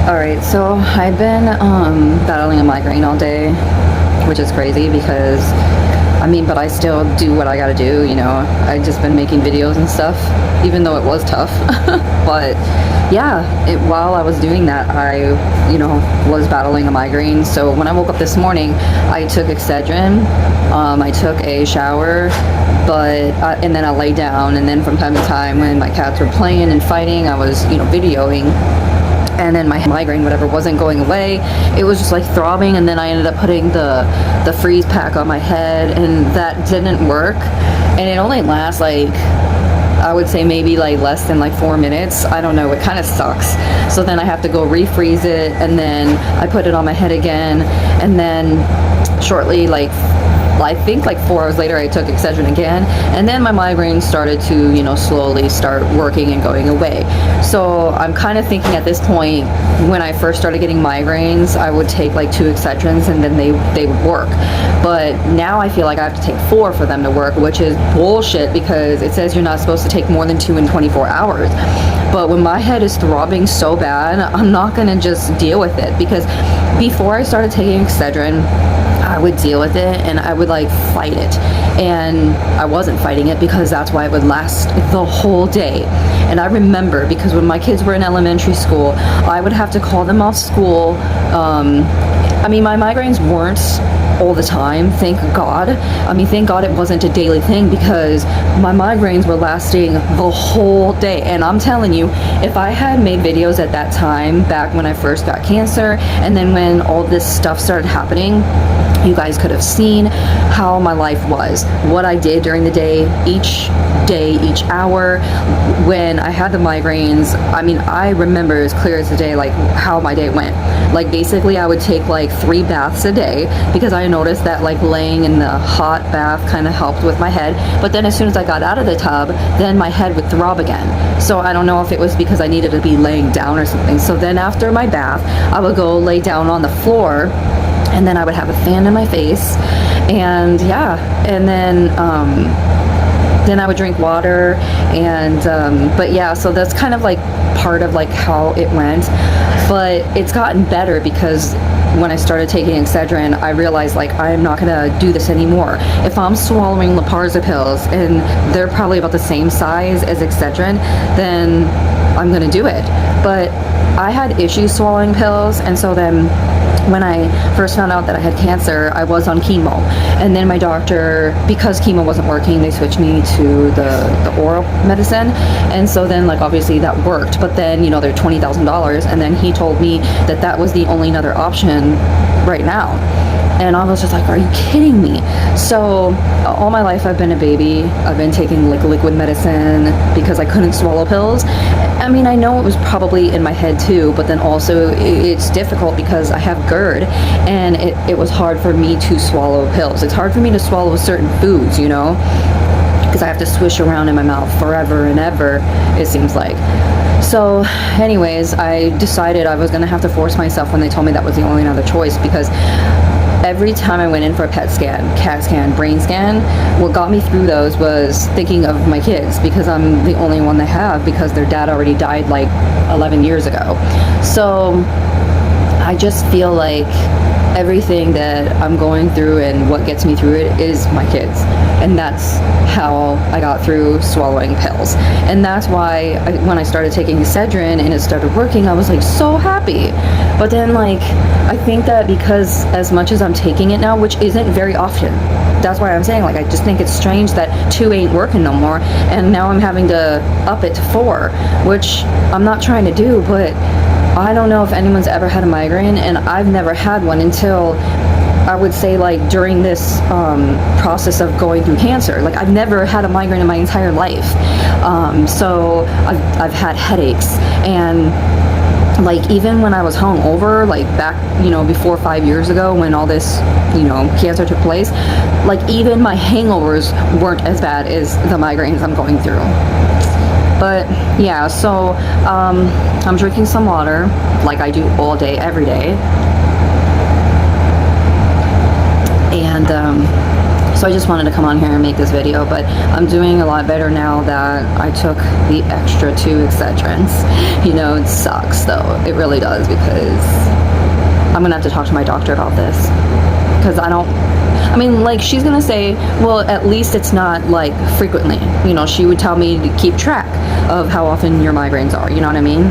Alright, so I've been battling a migraine all day, which is crazy because, but I still do what I gotta do, I've just been making videos and stuff, even though it was tough. But yeah, while I was doing that, I, was battling a migraine. So when I woke up this morning, I took Excedrin, I took a shower, and then I lay down, and then from time to time when my cats were playing and fighting, I was, videoing. And then my migraine, whatever, wasn't going away. It was just like throbbing, and then I ended up putting the freeze pack on my head, and that didn't work. And it only lasts like, I would say maybe like less than like 4 minutes. I don't know, it kind of sucks. So then I have to go refreeze it, and then I put it on my head again, and then shortly, like I think like 4 hours later, I took Excedrin again, and then my migraine started to, slowly start working and going away. So I'm kind of thinking at this point, when I first started getting migraines, I would take like 2 Excedrins and then they would work. But now I feel like I have to take 4 for them to work, which is bullshit because it says you're not supposed to take more than 2 in 24 hours. But when my head is throbbing so bad, I'm not gonna just deal with it, because before I started taking Excedrin, I would deal with it and I would like fight it, and I wasn't fighting it because that's why it would last the whole day. And I remember, because when my kids were in elementary school, I would have to call them off school. My migraines weren't all the time, thank God. Thank God it wasn't a daily thing, because my migraines were lasting the whole day. And I'm telling you, if I had made videos at that time, back when I first got cancer, and then when all this stuff started happening, you guys could have seen how my life was, what I did during the day, each hour. When I had the migraines, I remember as clear as the day, like how my day went. Like basically I would take like 3 baths a day, because I noticed that like laying in the hot bath kind of helped with my head. But then as soon as I got out of the tub, then my head would throb again. So I don't know if it was because I needed to be laying down or something. So then after my bath, I would go lay down on the floor, and then I would have a fan in my face, and then I would drink water, and but yeah, so that's kind of like part of like how it went. But it's gotten better, because when I started taking Excedrin, I realized like I'm not gonna do this anymore. If I'm swallowing Lexapro pills and they're probably about the same size as Excedrin, then I'm gonna do it. But I had issues swallowing pills, and so then when I first found out that I had cancer, I was on chemo. And then my doctor, because chemo wasn't working, they switched me to the oral medicine. And so then like obviously that worked, but then they're $20,000, and then he told me that that was the only other option right now. And I was just like, are you kidding me? So all my life I've been a baby. I've been taking like liquid medicine because I couldn't swallow pills. I know it was probably in my head too, but then also it's difficult because I have GERD, and it was hard for me to swallow pills. It's hard for me to swallow certain foods, because I have to swish around in my mouth forever and ever, it seems like. So anyways, I decided I was gonna have to force myself when they told me that was the only other choice, because every time I went in for a PET scan, CAT scan, brain scan, what got me through those was thinking of my kids, because I'm the only one they have, because their dad already died like 11 years ago. So I just feel like everything that I'm going through and what gets me through it is my kids. And that's how I got through swallowing pills. And that's why when I started taking Excedrin and it started working, I was like so happy. But then like, I think that because as much as I'm taking it now, which isn't very often, that's why I'm saying like, I just think it's strange that 2 ain't working no more. And now I'm having to up it to 4, which I'm not trying to do, but I don't know if anyone's ever had a migraine, and I've never had one until I would say like during this process of going through cancer. Like I've never had a migraine in my entire life. So I've had headaches, and like even when I was hungover, like back, before 5 years ago when all this, cancer took place, like even my hangovers weren't as bad as the migraines I'm going through. But yeah, so I'm drinking some water like I do all day, every day. And So I just wanted to come on here and make this video, but I'm doing a lot better now that I took the extra 2 Excedrins. You know, it sucks though. It really does, because I'm gonna have to talk to my doctor about this. Because I mean, like, she's gonna say, well, at least it's not like frequently. You know, she would tell me to keep track of how often your migraines are, you know what I mean?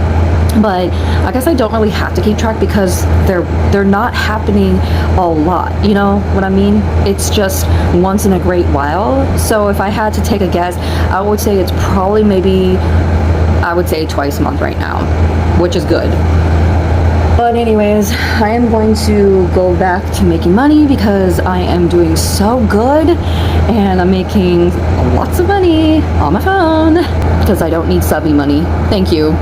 But I guess I don't really have to keep track because they're not happening a lot, you know what I mean? It's just once in a great while. So if I had to take a guess, I would say it's probably maybe, I would say twice a month right now, which is good. But anyways, I am going to go back to making money because I am doing so good and I'm making lots of money on my phone because I don't need subby money. Thank you.